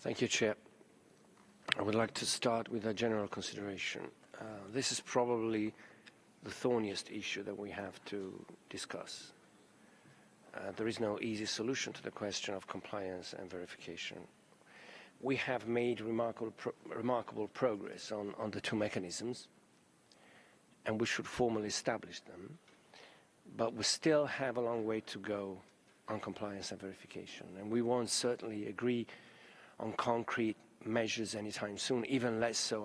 Thank you, Chair. I would like to start with a general consideration. This is probably the thorniest issue that we have to discuss. There is no easy solution to the question of compliance and verification. We have made remarkable progress on the two mechanisms, and we should formally establish them, but we still have a long way to go on compliance and verification, and we won't certainly agree on concrete measures anytime soon, even less so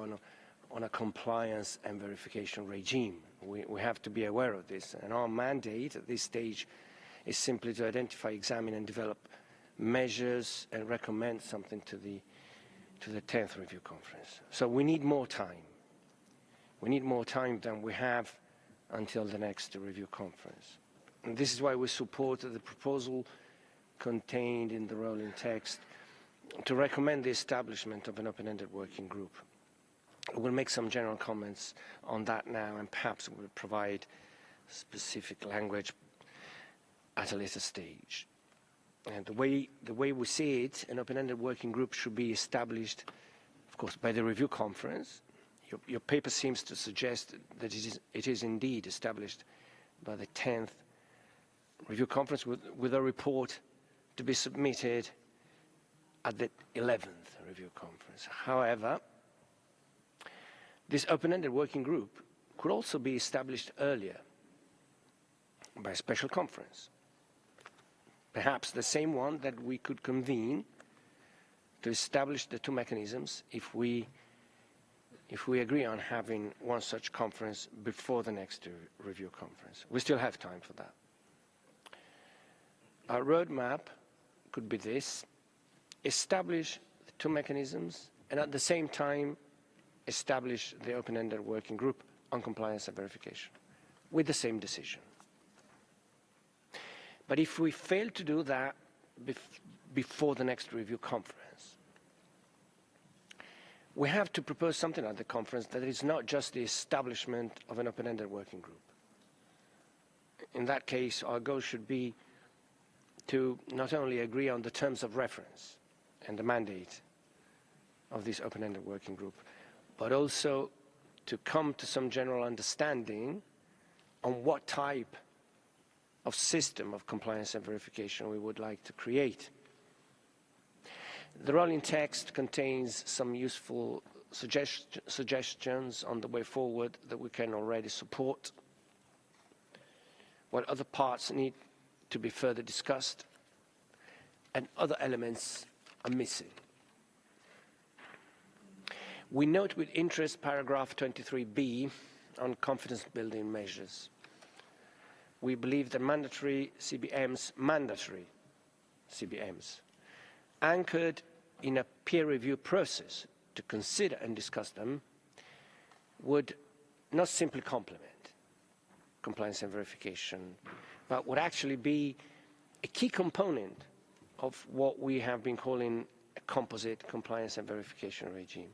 on a compliance and verification regime. We have to be aware of this, and our mandate at this stage is simply to identify, examine and develop measures and recommend something to the 10th review conference. So we need more time. We need more time than we have until the next review conference. And this is why we supported the proposal contained in the rolling text to recommend the establishment of an open-ended working group. We'll make some general comments on that now, and perhaps we'll provide specific language at a later stage. And the way we see it, an open-ended working group should be established, of course, by the review conference. Your paper seems to suggest that it is indeed established by the 10th review conference with a report to be submitted at the 11th review conference. However, this open-ended working group could also be established earlier by a special conference, perhaps the same one that we could convene to establish the two mechanisms if we agree on having one such conference before the next review conference. We still have time for that. Our roadmap could be this: establish the two mechanisms and at the same time establish the open-ended working group on compliance and verification with the same decision. But if we fail to do that before the next review conference, we have to propose something at the conference that is not just the establishment of an open-ended working group. In that case, our goal should be to not only agree on the terms of reference and the mandate of this open-ended working group, but also to come to some general understanding on what type of system of compliance and verification we would like to create. The rolling text contains some useful suggestions on the way forward that we can already support, while other parts need to be further discussed and other elements are missing. We note with interest paragraph 23b on confidence-building measures. We believe that mandatory CBMs, anchored in a peer review process to consider and discuss them, would not simply complement compliance and verification, but would actually be a key component of what we have been calling a composite compliance and verification regime.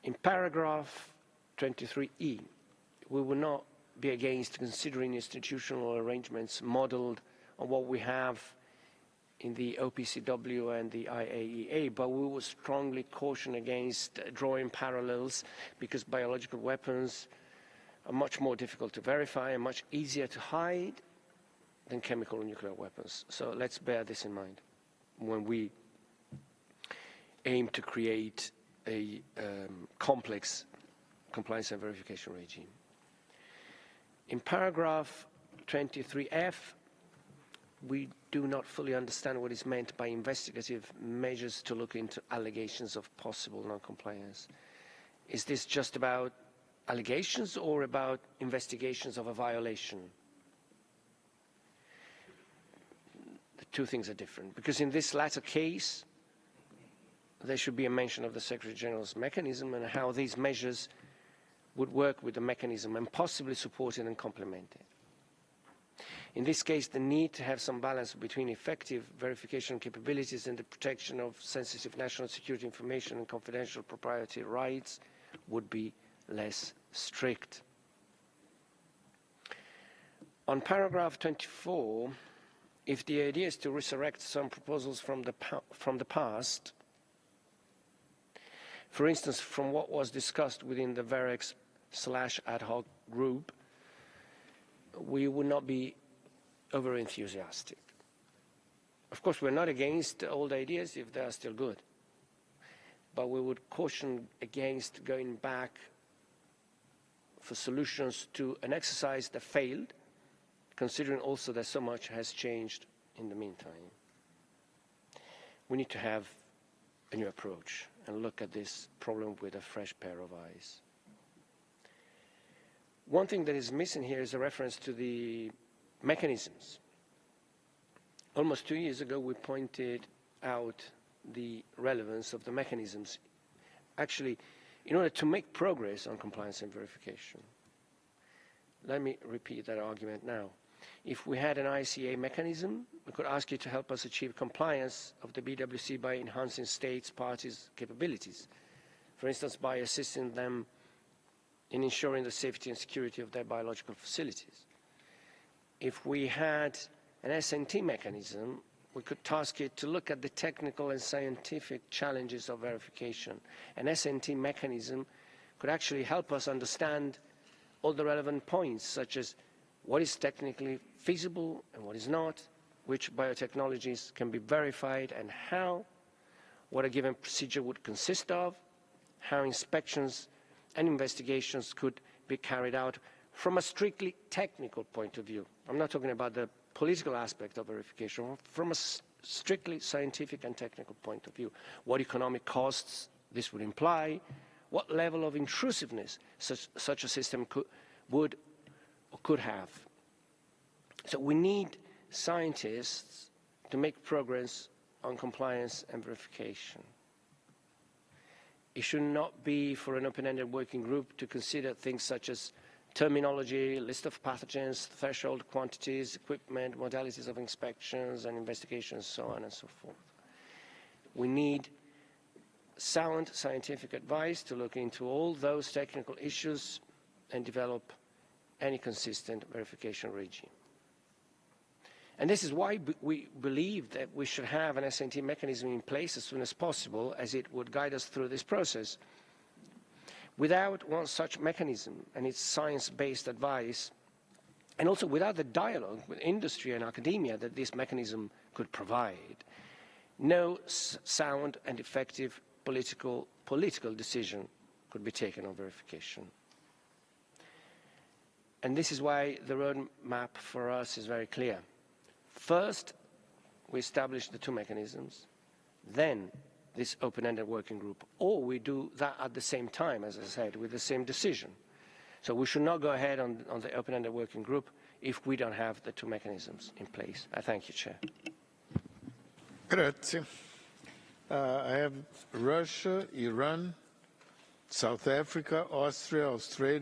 In paragraph 23e, we will not be against considering institutional arrangements modeled on what we have in the OPCW and the IAEA, but we will strongly caution against drawing parallels because biological weapons are much more difficult to verify and much easier to hide than chemical or nuclear weapons. So let's bear this in mind when we aim to create a complex compliance and verification regime. In paragraph 23F, we do not fully understand what is meant by investigative measures to look into allegations of possible non-compliance. Is this just about allegations or about investigations of a violation? The two things are different, because in this latter case, there should be a mention of the Secretary General's mechanism and how these measures would work with the mechanism and possibly support it and complement it. In this case, the need to have some balance between effective verification capabilities and the protection of sensitive national security information and confidential proprietary rights would be less strict. On paragraph 24, if the idea is to resurrect some proposals from the past, for instance, from what was discussed within the VEREX/ad hoc group, we would not be over-enthusiastic. Of course, we're not against old ideas if they are still good, but we would caution against going back for solutions to an exercise that failed, considering also that so much has changed in the meantime. We need to have a new approach and look at this problem with a fresh pair of eyes. One thing that is missing here is a reference to the mechanisms. Almost 2 years ago, we pointed out the relevance of the mechanisms, actually, in order to make progress on compliance and verification. Let me repeat that argument now. If we had an ICA mechanism, we could ask you to help us achieve compliance of the BWC by enhancing states' parties' capabilities, for instance, by assisting them in ensuring the safety and security of their biological facilities. If we had an S&T mechanism, we could task it to look at the technical and scientific challenges of verification. An S&T mechanism could actually help us understand all the relevant points, such as what is technically feasible and what is not, which biotechnologies can be verified and how, what a given procedure would consist of, how inspections and investigations could be carried out from a strictly technical point of view. I'm not talking about the political aspect of verification, from a strictly scientific and technical point of view. What economic costs this would imply, what level of intrusiveness such a system would or could have. So we need scientists to make progress on compliance and verification. It should not be for an open-ended working group to consider things such as terminology, list of pathogens, threshold quantities, equipment, modalities of inspections and investigations, so on and so forth. We need sound scientific advice to look into all those technical issues and develop any consistent verification regime. And this is why we believe that we should have an S&T mechanism in place as soon as possible, as it would guide us through this process. Without one such mechanism and its science-based advice, and also without the dialogue with industry and academia that this mechanism could provide, no sound and effective political decision could be taken on verification. And this is why the roadmap for us is very clear. First, we establish the two mechanisms, then this open-ended working group, or we do that at the same time, as I said, with the same decision. So we should not go ahead on the open-ended working group if we don't have the two mechanisms in place. I thank you, Chair. Grazie. I have Russia, Iran, South Africa, Austria, Australia,